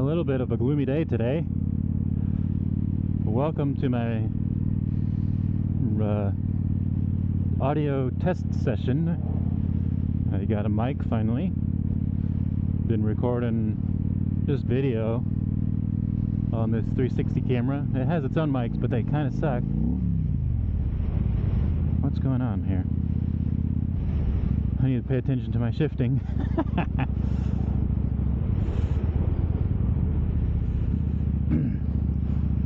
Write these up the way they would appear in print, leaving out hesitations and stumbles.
little bit of a gloomy day today. Welcome to my audio test session. I got a mic finally. Been recording this video on this 360 camera. It has its own mics, but they kind of suck. What's going on here? I need to pay attention to my shifting.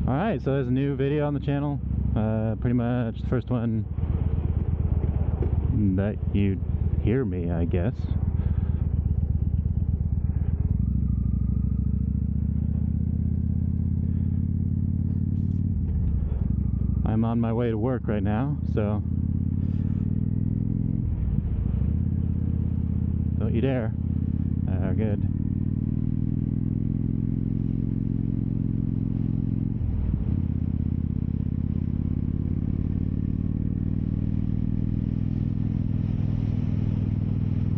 Alright, so there's a new video on the channel. Pretty much the first one that you hear me, I guess. I'm on my way to work right now, so don't you dare. Good.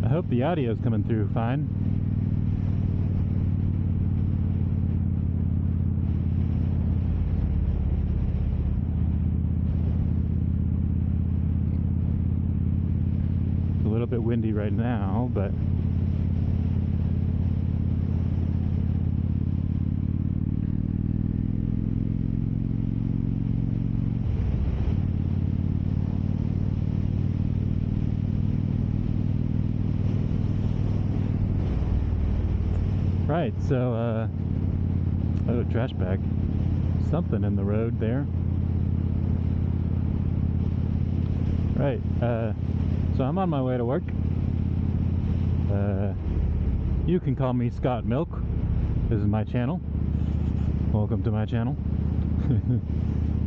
I hope the audio's coming through fine. It's a little bit windy right now, but right, so, oh, trash bag. Something in the road there. Right, so I'm on my way to work. You can call me Scott Milk. This is my channel. Welcome to my channel.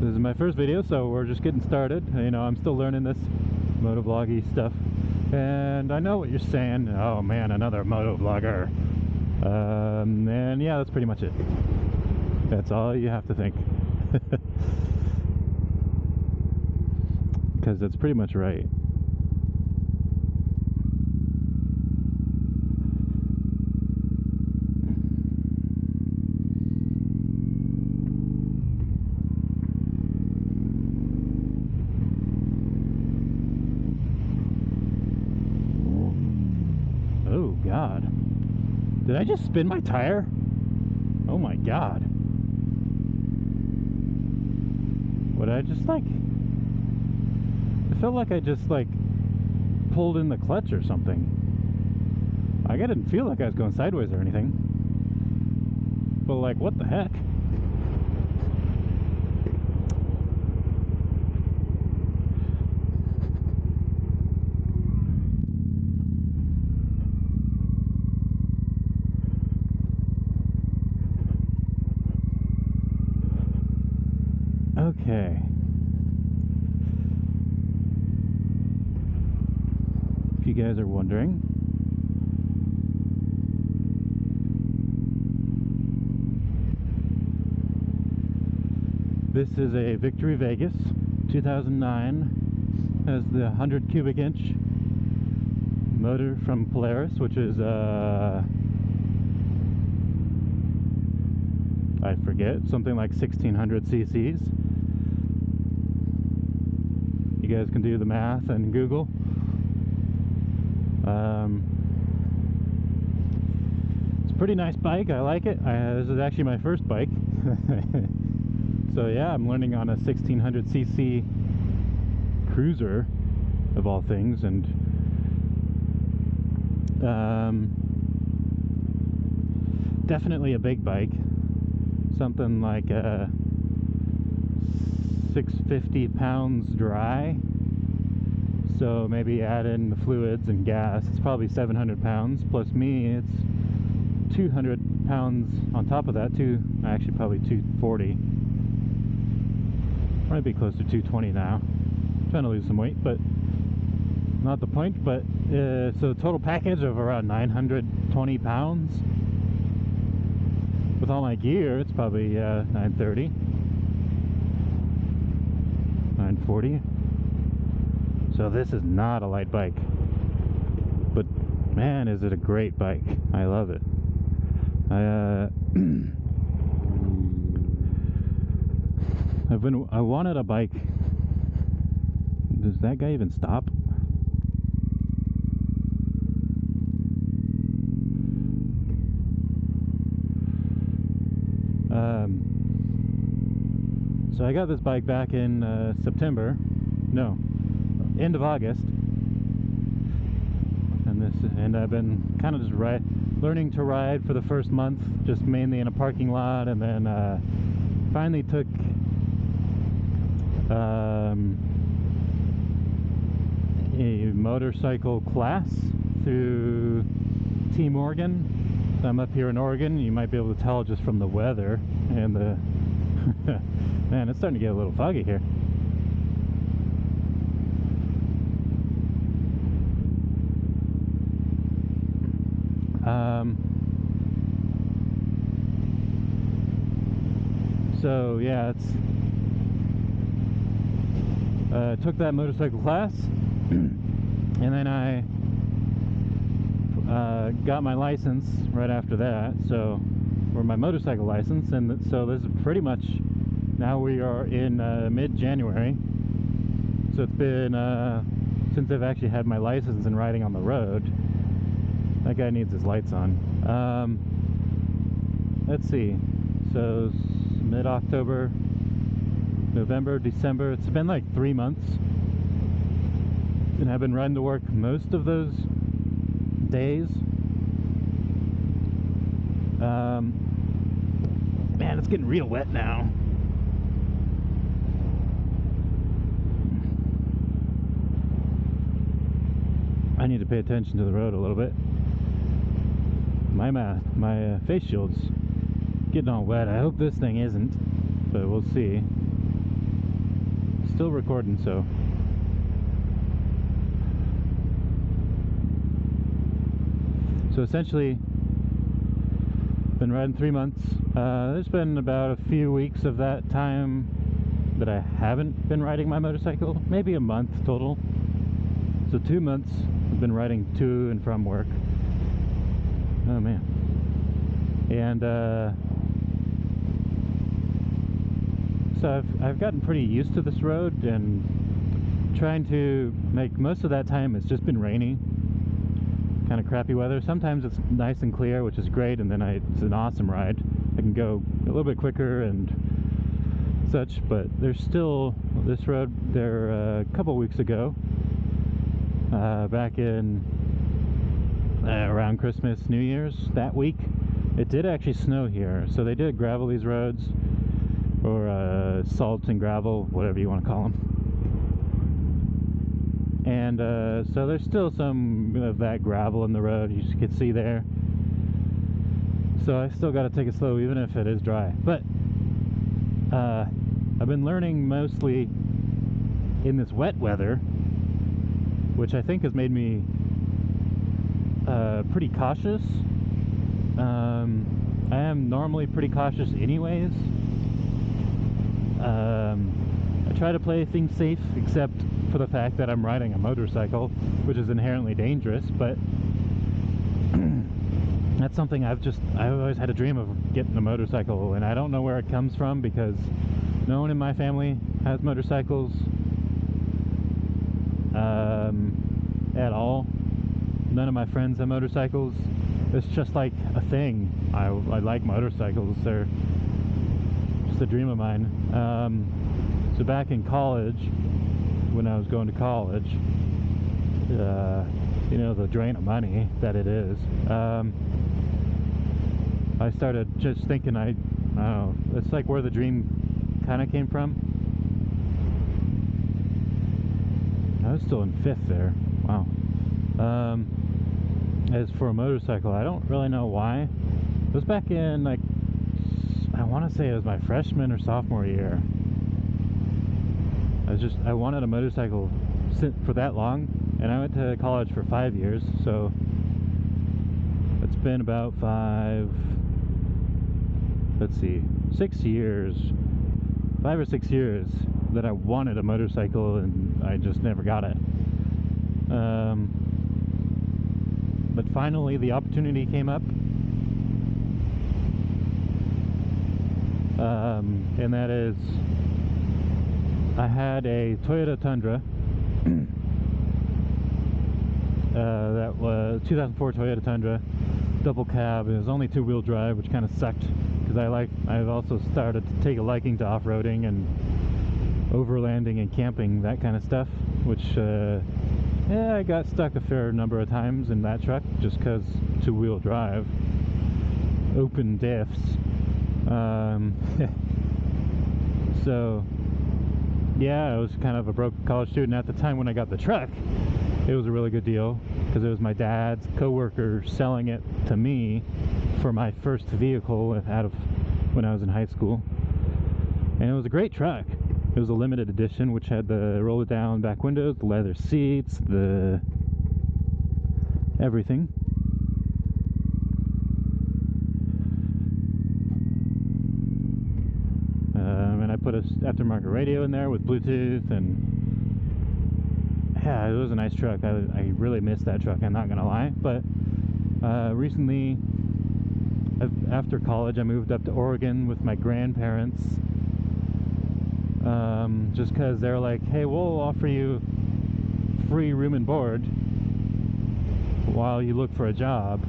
This is my first video, so we're just getting started. You know, I'm still learning this motovloggy stuff. And I know what you're saying. Oh man, another motovlogger. And yeah, that's pretty much it. That's all you have to think. Because that's pretty much right. Oh God. Did I just spin my tire? Oh my God. What I just like... I felt like I just like pulled in the clutch or something. I didn't feel like I was going sideways or anything. But like, what the heck? Okay. If you guys are wondering, this is a Victory Vegas 2009. Has the 100 cubic inch motor from Polaris, which is I forget, something like 1600 cc's. You guys can do the math and Google. It's a pretty nice bike. I like it. This is actually my first bike. So yeah, I'm learning on a 1600 cc cruiser of all things, and definitely a big bike. Something like 650 pounds dry. So maybe add in the fluids and gas, it's probably 700 pounds. Plus me, it's 200 pounds on top of that, actually probably 240. Might be close to 220 now. I'm trying to lose some weight, but not the point. But so total package of around 920 pounds. With all my gear, it's probably 930, 940. So this is not a light bike, but man, is it a great bike. I love it. I wanted a bike. Does that guy even stop? So I got this bike back in September. No, end of August. And I've been kind of just learning to ride for the first month, just mainly in a parking lot, and then finally took a motorcycle class through Team Oregon. So I'm up here in Oregon. You might be able to tell just from the weather and the man, it's starting to get a little foggy here. So yeah, it's took that motorcycle class, and then I got my license right after that. So, or my motorcycle license, and so this is pretty much, now we are in mid-January. So it's been since I've actually had my license and riding on the road. That guy needs his lights on. Let's see. So mid-October, November, December. It's been like 3 months, and I've been riding to work most of those days. Man, it's getting real wet now. I need to pay attention to the road a little bit. My face shield's getting all wet. I hope this thing isn't, but we'll see. Still recording, so. So essentially, been riding 3 months. There's been about a few weeks of that time that I haven't been riding my motorcycle, maybe a month total. So 2 months I've been riding to and from work. Oh man. And so I've gotten pretty used to this road, and trying to make most of that time, it's just been rainy, kind of crappy weather. Sometimes it's nice and clear, which is great, and then it's an awesome ride. I can go a little bit quicker and such, but there's still this road there a couple weeks ago, back in around Christmas, New Year's, that week, it did actually snow here. So they did gravel these roads, or salt and gravel, whatever you want to call them. And so there's still some of that gravel in the road, you can see there. So I still got to take it slow even if it is dry. But I've been learning mostly in this wet weather, which I think has made me pretty cautious. I am normally pretty cautious anyways. I try to play things safe, except for the fact that I'm riding a motorcycle, which is inherently dangerous, but that's something I've always had a dream of getting a motorcycle, and I don't know where it comes from, because no one in my family has motorcycles at all. None of my friends have motorcycles. It's just like a thing. I like motorcycles. They're just a dream of mine. So back in college, when I was going to college, you know, the drain of money that it is, I started just thinking, I don't know, it's like where the dream kind of came from. I was still in 5th there. Wow. As for a motorcycle, I don't really know why. It was back in, like, I want to say it was my freshman or sophomore year. I wanted a motorcycle for that long, and I went to college for 5 years, so it's been about 6 years, 5 or 6 years that I wanted a motorcycle, and I just never got it. But finally the opportunity came up, and that is, I had a Toyota Tundra. That was 2004 Toyota Tundra, double cab. It was only two-wheel drive, which kind of sucked because I've also started to take a liking to off-roading and overlanding and camping, that kind of stuff, which I got stuck a fair number of times in that truck just because two-wheel drive, open diffs. So yeah, I was kind of a broke college student at the time when I got the truck. It was a really good deal because it was my dad's coworker selling it to me for my first vehicle out of when I was in high school, and it was a great truck. It was a limited edition, which had the roll it down back windows, the leather seats, the everything. And I put a aftermarket radio in there with Bluetooth, and yeah, it was a nice truck. I really missed that truck, I'm not gonna lie. But recently, after college, I moved up to Oregon with my grandparents, just because they're like, hey, we'll offer you free room and board while you look for a job.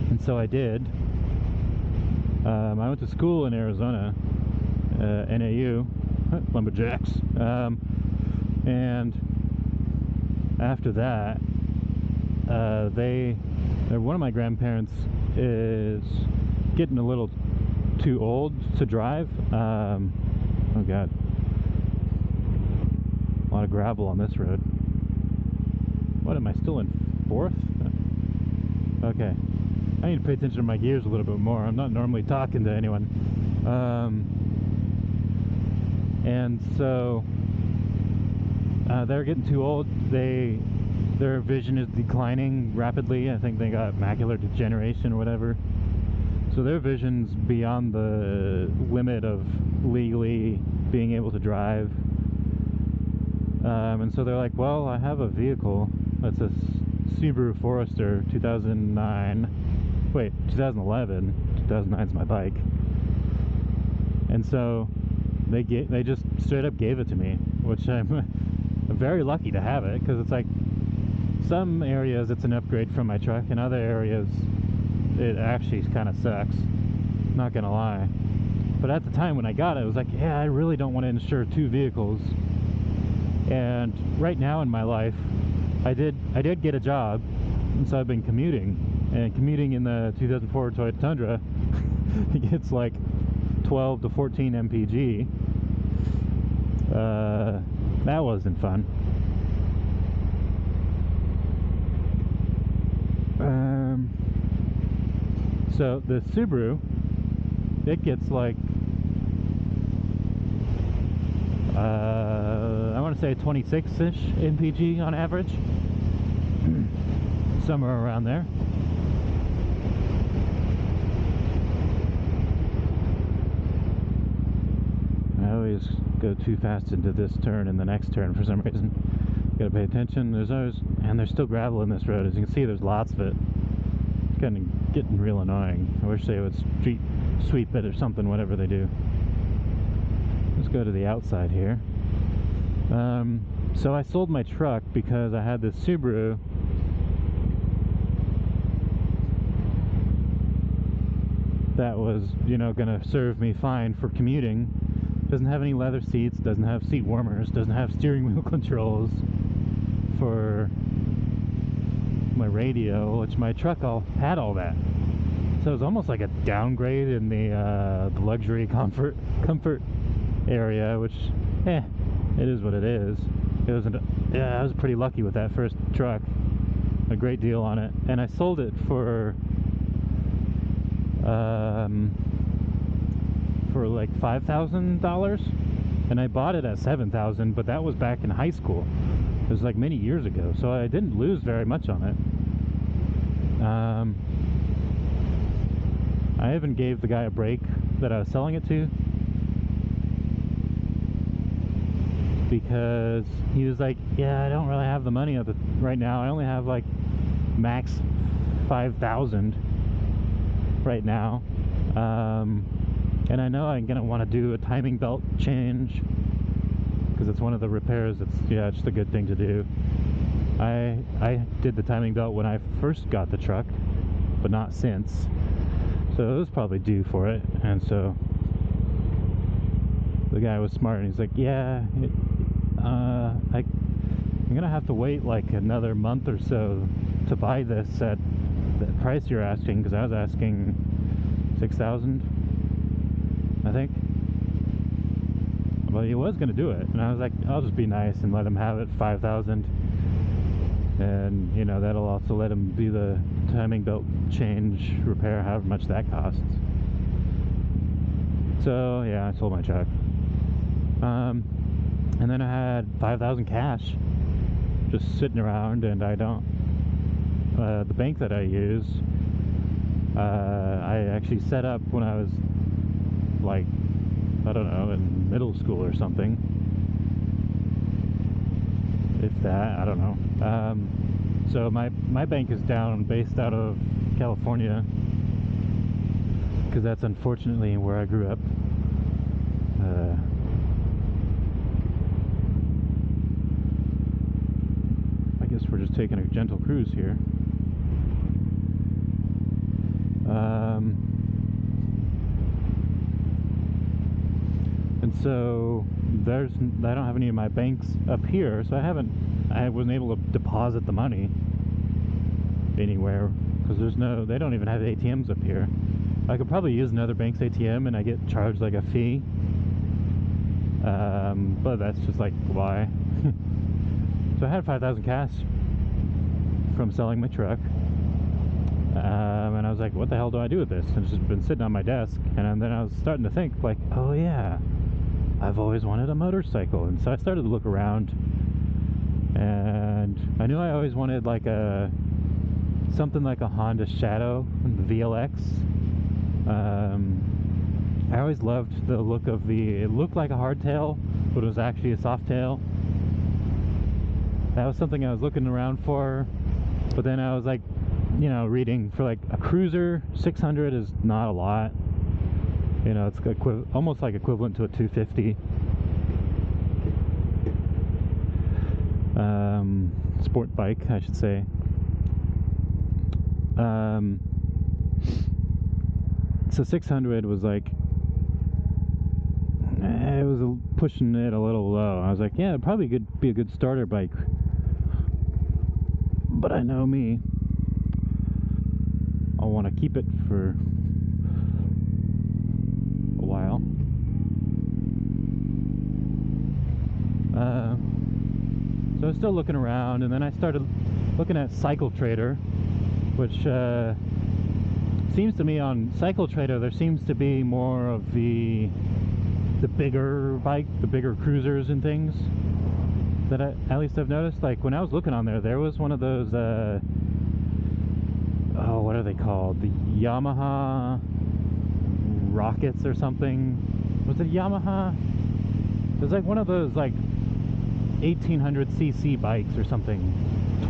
And so I did. I went to school in Arizona, NAU, Lumberjacks, and after that, one of my grandparents is getting a little too old to drive. Oh god, a lot of gravel on this road. What, am I still in fourth? Okay, I need to pay attention to my gears a little bit more. I'm not normally talking to anyone. And so they're getting too old. Their vision is declining rapidly. I think they got macular degeneration or whatever. So their vision's beyond the limit of legally being able to drive. And so they're like, well, I have a vehicle. It's a Subaru Forester 2009. Wait, 2011. 2009's my bike. And so they just straight up gave it to me, which I'm very lucky to have it, because it's like, some areas it's an upgrade from my truck, in other areas it actually kind of sucks, not gonna lie. But at the time when I got it, I was like, yeah, I really don't want to insure two vehicles. And right now in my life, I did get a job, and so I've been commuting, and commuting in the 2004 Toyota Tundra, it gets like 12 to 14 mpg. That wasn't fun. So the Subaru, it gets like I want to say 26-ish mpg on average, somewhere around there. I always go too fast into this turn and the next turn for some reason. Gotta pay attention. There's still gravel in this road. As you can see, there's lots of it. It's kind of getting real annoying. I wish they would street sweep it or something, whatever they do. Let's go to the outside here. So I sold my truck because I had this Subaru that was, gonna serve me fine for commuting. Doesn't have any leather seats, doesn't have seat warmers, doesn't have steering wheel controls for my radio, which my truck had all that. So it's almost like a downgrade in the luxury comfort area, which, it is what it is. I was pretty lucky with that first truck. A great deal on it, and I sold it for like $5,000, and I bought it at $7,000, but that was back in high school. It was like many years ago, so I didn't lose very much on it. I even gave the guy a break that I was selling it to, because he was like, yeah, I don't really have the money right now. I only have like max 5,000 right now. And I know I'm gonna want to do a timing belt change because it's one of the repairs. It's just a good thing to do. I did the timing belt when I first got the truck, but not since. So it was probably due for it, and so the guy was smart and he's like, yeah, I'm gonna have to wait like another month or so to buy this at the price you're asking, because I was asking 6,000, I think. But he was gonna do it, and I was like, I'll just be nice and let him have it 5,000, and you know, that'll also let him do the timing belt change repair, however much that costs. So yeah, I sold my truck. And then I had 5,000 cash just sitting around, and I don't, the bank that I use, I actually set up when I was like, I don't know, in middle school or something, if that, I don't know. So my bank is based out of California, because that's unfortunately where I grew up. I guess we're just taking a gentle cruise here. And so I don't have any of my banks up here, so I wasn't able to deposit the money anywhere, because they don't even have ATMs up here. I could probably use another bank's ATM and I get charged like a fee, but that's just like, why? So I had 5,000 cash from selling my truck, and I was like, what the hell do I do with this? And it's just been sitting on my desk, and then I was starting to think like, oh yeah, I've always wanted a motorcycle. And so I started to look around, and I knew I always wanted like something like a Honda Shadow, the VLX. I always loved the look of it looked like a hardtail, but it was actually a soft tail. That was something I was looking around for, but then I was like, you know, reading for like a cruiser, 600 is not a lot. You know, it's almost like equivalent to a 250. Sport bike, I should say. So 600 was like, it was pushing it a little low. I was like, yeah, it'd probably be a good starter bike. But I know me, I'll want to keep it for a while. So I was still looking around, and then I started looking at Cycle Trader, which seems to me on Cycle Trader there seems to be more of the bigger cruisers and things that at least I've noticed. Like when I was looking on there was one of those what are they called? The Yamaha Rockets or something. Was it Yamaha? It was like one of those like 1800cc bikes or something,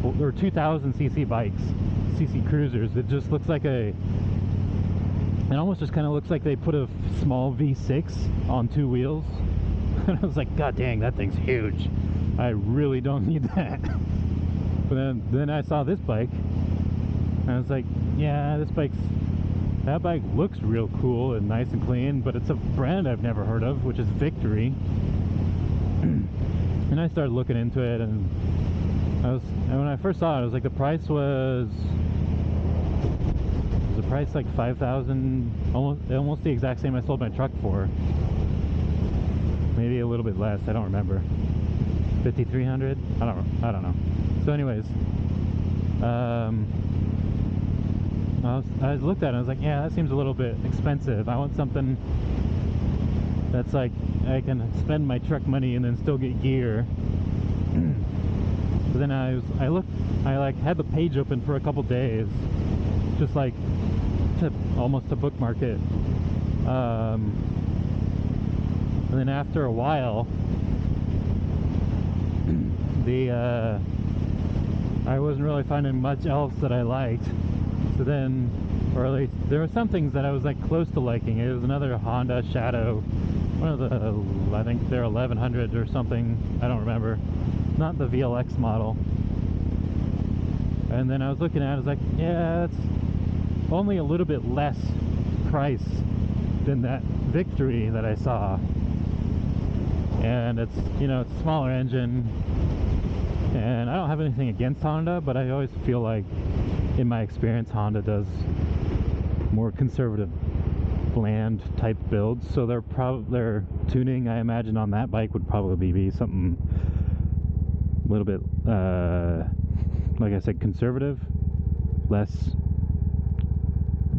or 2000cc bikes, cc cruisers. It just looks like it almost just kind of looks like they put a small V6 on two wheels. And I was like, god dang, that thing's huge. I really don't need that. But then I saw this bike, and I was like, yeah, that bike looks real cool and nice and clean, but it's a brand I've never heard of, which is Victory. And I started looking into it, and when I first saw it, I was like, the price was like 5,000, almost the exact same I sold my truck for. Maybe a little bit less, I don't remember. 5,300? I don't know. So anyways, I looked at it and I was like, yeah, that seems a little bit expensive. I want something that's like I can spend my truck money and then still get gear. So then I like had the page open for a couple days, just like almost to bookmark it. And then after a while, I wasn't really finding much else that I liked. So then or at least there were some things that I was like close to liking. It was another Honda Shadow, one of the, I think they're 1100 or something, I don't remember, not the VLX model. And then I was looking at it, I was like, yeah, it's only a little bit less price than that Victory that I saw. And it's, you know, it's a smaller engine, and I don't have anything against Honda, but I always feel like, in my experience, Honda does more conservative, bland type builds, so their tuning, I imagine, on that bike would probably be something a little bit, like I said, conservative, less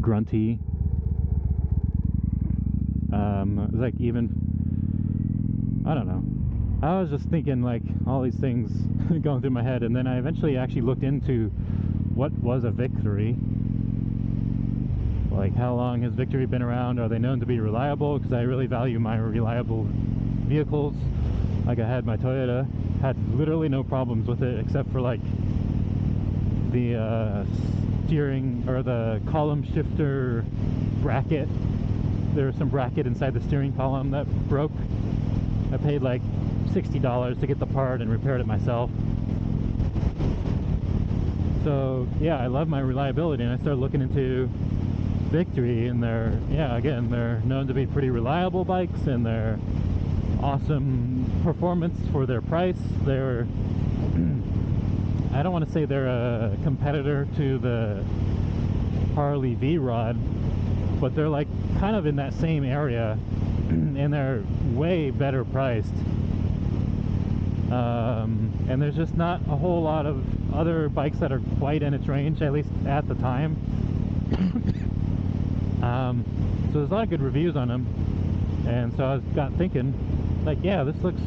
grunty. It was like, even, I don't know, I was just thinking like all these things going through my head, and then I eventually actually looked into what was a Victory. Like, how long has Victory been around? Are they known to be reliable? Because I really value my reliable vehicles. Like, I had my Toyota, had literally no problems with it except for like the steering, or the column shifter bracket. There was some bracket inside the steering column that broke. I paid like $60 to get the part and repaired it myself. So yeah, I love my reliability, and I started looking into Victory, and they're, yeah, again, they're known to be pretty reliable bikes, and they're awesome performance for their price. They're I don't want to say they're a competitor to the Harley V-Rod, but they're like kind of in that same area, and they're way better priced. And there's just not a whole lot of other bikes that are quite in its range, at least at the time. So there's a lot of good reviews on them, and so I got thinking, like, yeah, this looks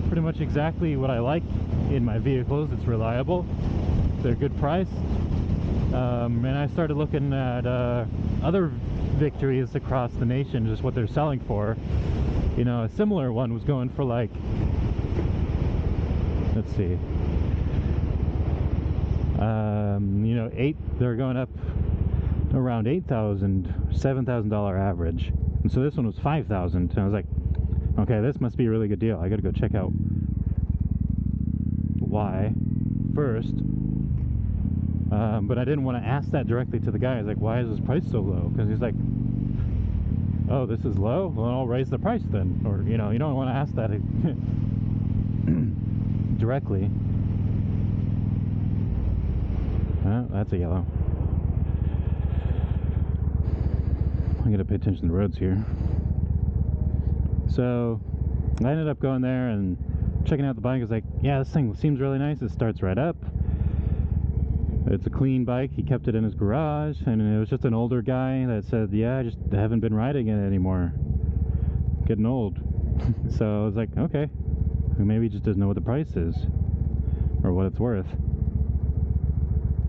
pretty much exactly what I like in my vehicles. It's reliable, they're good priced, and I started looking at other Victories across the nation, just what they're selling for. You know, a similar one was going for like, let's see, you know, they're going up around $8,000, $7,000 average, and so this one was $5,000, and I was like, okay, this must be a really good deal. I gotta go check out why first. But I didn't want to ask that directly to the guy. I was like, why is this price so low? Because he's like, oh, this is low? Well, I'll raise the price then. Or, you know, you don't want to ask that directly. That's a yellow. I gotta pay attention to the roads here. So I ended up going there and checking out the bike. I was like, yeah, this thing seems really nice. It starts right up. It's a clean bike. He kept it in his garage, and it was just an older guy that said, yeah, I just haven't been riding it anymore. Getting old. So I was like, okay, maybe he just doesn't know what the price is or what it's worth.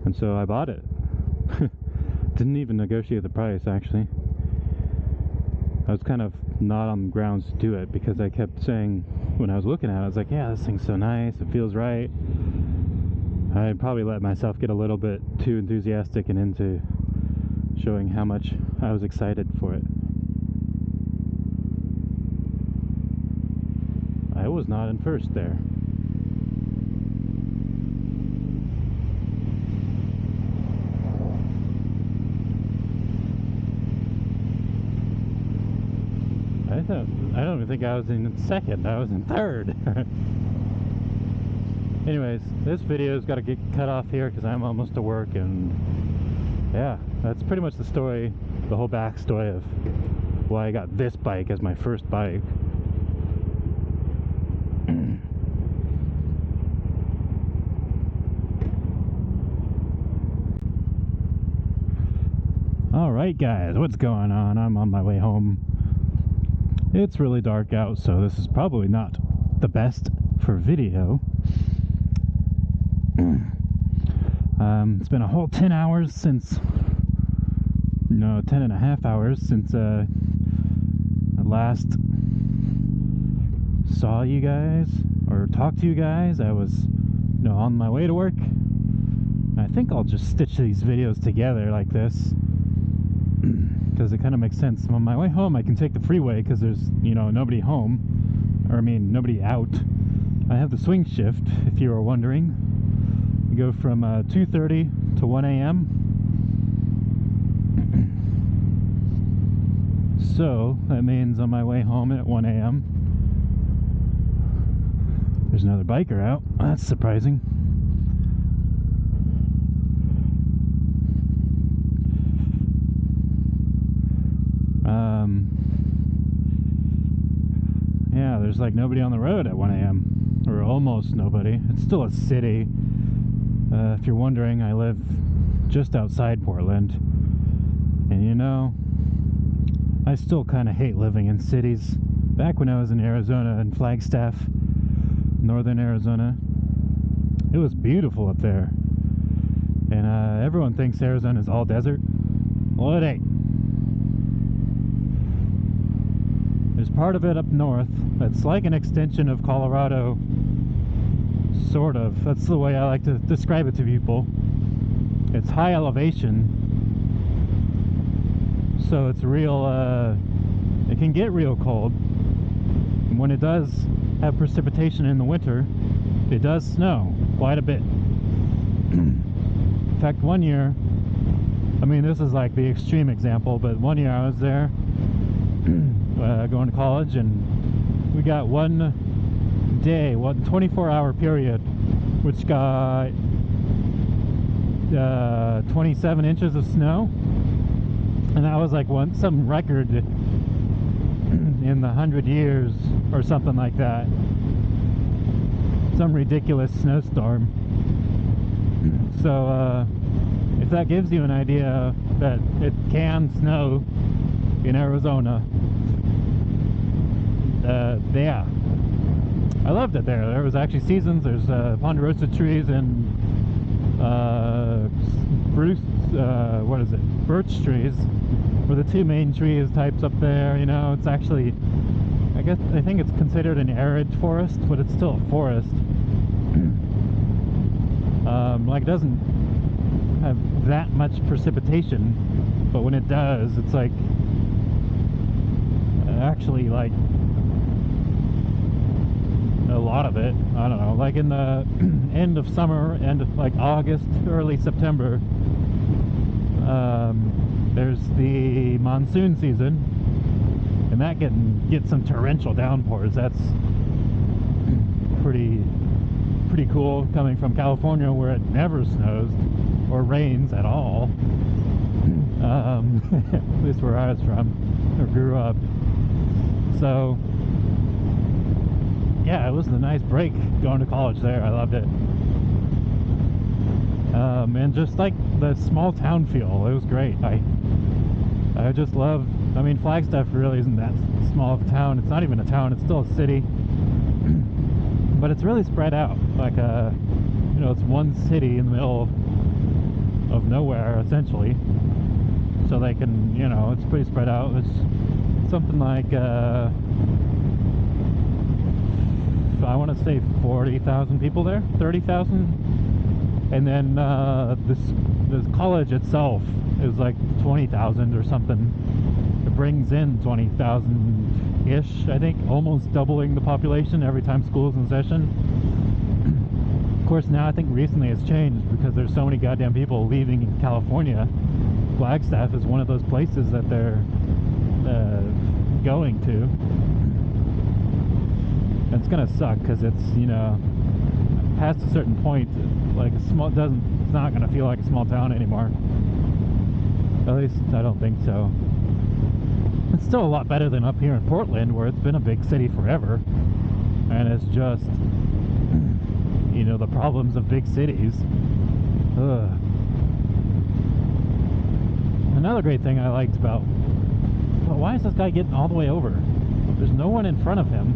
And so I bought it. Didn't even negotiate the price, actually. I was kind of not on the grounds to do it, because I kept saying, when I was looking at it, I was like, yeah, this thing's so nice, it feels right. I probably let myself get a little bit too enthusiastic and into showing how much I was excited for it. I was not in first there. I don't even think I was in second. I was in third. Anyways, this video's got to get cut off here because I'm almost to work, and yeah, that's pretty much the story, the whole backstory of why I got this bike as my first bike. Alright guys, what's going on? I'm on my way home. It's really dark out, so this is probably not the best for video. It's been a whole 10 hours since, no, 10 and a half hours since I last saw you guys or talked to you guys. I was, you know, on my way to work. I think I'll just stitch these videos together like this. because it kind of makes sense. On my way home, I can take the freeway because there's, you know, nobody home, or I mean, nobody out. I have the swing shift, if you were wondering. You go from 2:30 to 1 a.m. So that means on my way home at 1 a.m. there's another biker out. That's surprising. Yeah, there's like nobody on the road at 1 a.m. or almost nobody. It's still a city. If you're wondering, I live just outside Portland, and you know, I still kind of hate living in cities. Back when I was in Arizona, in Flagstaff, northern Arizona, it was beautiful up there, and everyone thinks Arizona is all desert. Well, it ain't. There's part of it up north that's like an extension of Colorado, sort of. That's the way I like to describe it to people. It's high elevation, so it's real, it can get real cold. And when it does have precipitation in the winter, it does snow quite a bit. In fact, one year, I mean, this is like the extreme example, but one year I was there going to college, and we got one day, 24-hour period, which got 27 inches of snow, and that was like some record in the 100 years or something like that. Some ridiculous snowstorm. So if that gives you an idea that it can snow in Arizona, yeah, I loved it there. There was actually seasons. There's ponderosa trees and birch trees were the two main trees types up there. You know, it's actually, I think it's considered an arid forest, but it's still a forest. Like, it doesn't have that much precipitation, but when it does, it's like actually like a lot of it. I don't know, like in the end of summer, end of like August, early September, there's the monsoon season, and that can get some torrential downpours. That's pretty cool, coming from California where it never snows or rains at all. At least where I was from or grew up. So yeah, it was a nice break going to college there. I loved it. And just like the small town feel, it was great. I just love, I mean, Flagstaff really isn't that small of a town. It's not even a town, it's still a city. But it's really spread out. Like, you know, it's one city in the middle of nowhere, essentially. So they can, you know, it's pretty spread out. It's something like, I want to say 40,000 people there, 30,000. And then this college itself is like 20,000 or something. It brings in 20,000-ish, I think, almost doubling the population every time school's in session. Of course, now I think recently it's changed because there's so many goddamn people leaving in California. Flagstaff is one of those places that they're going to. And it's gonna suck because it's, you know, past a certain point, like it's not gonna feel like a small town anymore. At least I don't think so. It's still a lot better than up here in Portland, where it's been a big city forever, and it's just, you know, the problems of big cities. Ugh. Another great thing I liked about, well, why is this guy getting all the way over? There's no one in front of him,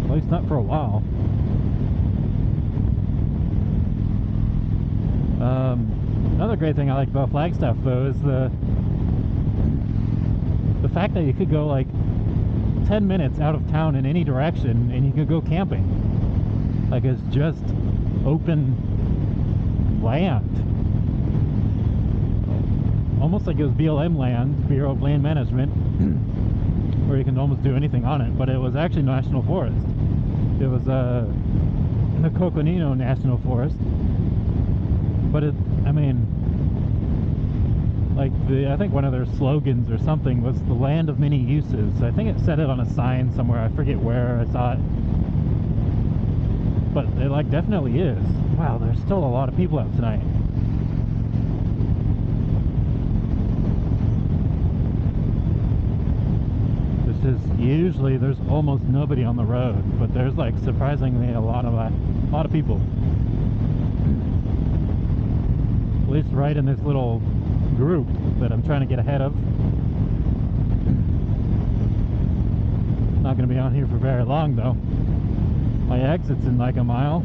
at least not for a while. Another great thing I like about Flagstaff, though, is the fact that you could go like 10 minutes out of town in any direction and you could go camping. Like, it's just open land. almost like it was BLM land, Bureau of Land Management, where you can almost do anything on it, but it was actually National Forest. It was the Coconino National Forest. But it, I mean, like I think one of their slogans or something was the land of many uses. I think it said it on a sign somewhere. I forget where I saw it. But it like definitely is. Wow, there's still a lot of people out tonight. This is usually there's almost nobody on the road, but there's like surprisingly a lot of people. At least right in this little group that I'm trying to get ahead of. Not going to be on here for very long though. My exit's in like a mile.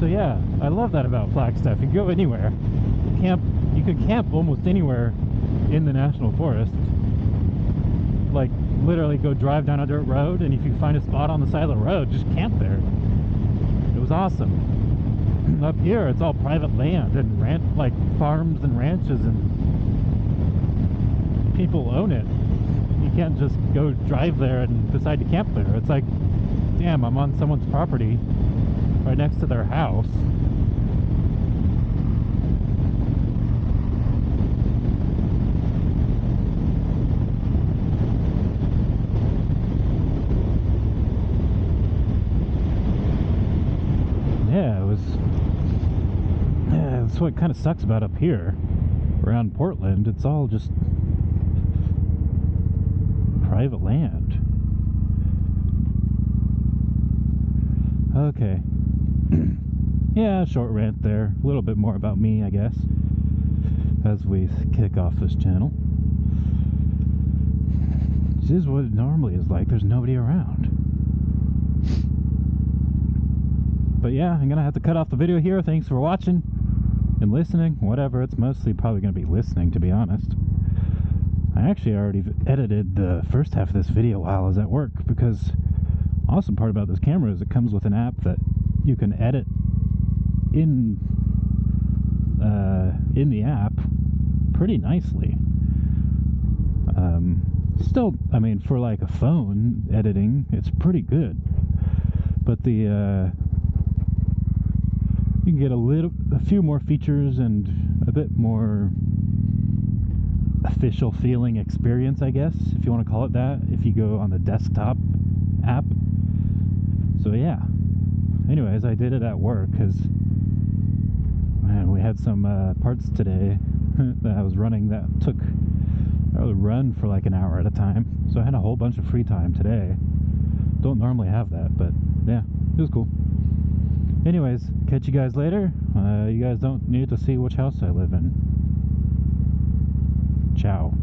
So yeah, I love that about Flagstaff. You can go anywhere. You can camp almost anywhere in the National Forest. Like literally go drive down a dirt road, and if you find a spot on the side of the road, just camp there. It was awesome. Up here it's all private land and like farms and ranches, and people own it. You can't just go drive there and decide to camp there. It's like, damn, I'm on someone's property right next to their house. That's what kind of sucks about up here around Portland. It's all just private land. Okay. Yeah, short rant there. A little bit more about me, I guess, as we kick off this channel. This is what it normally is like. There's nobody around. But yeah, I'm gonna have to cut off the video here. Thanks for watching and listening, whatever. It's mostly probably going to be listening, to be honest. I actually already edited the first half of this video while I was at work, because the awesome part about this camera is it comes with an app that you can edit in the app pretty nicely. Still, I mean, for like a phone editing, it's pretty good, but the you can get a few more features and a bit more official feeling experience, I guess, if you want to call it that, if you go on the desktop app. So yeah. Anyways, I did it at work because, man, we had some parts today that I was running that I would run for like an hour at a time. So I had a whole bunch of free time today. Don't normally have that, but yeah, it was cool. Anyways, catch you guys later. You guys don't need to see which house I live in. Ciao.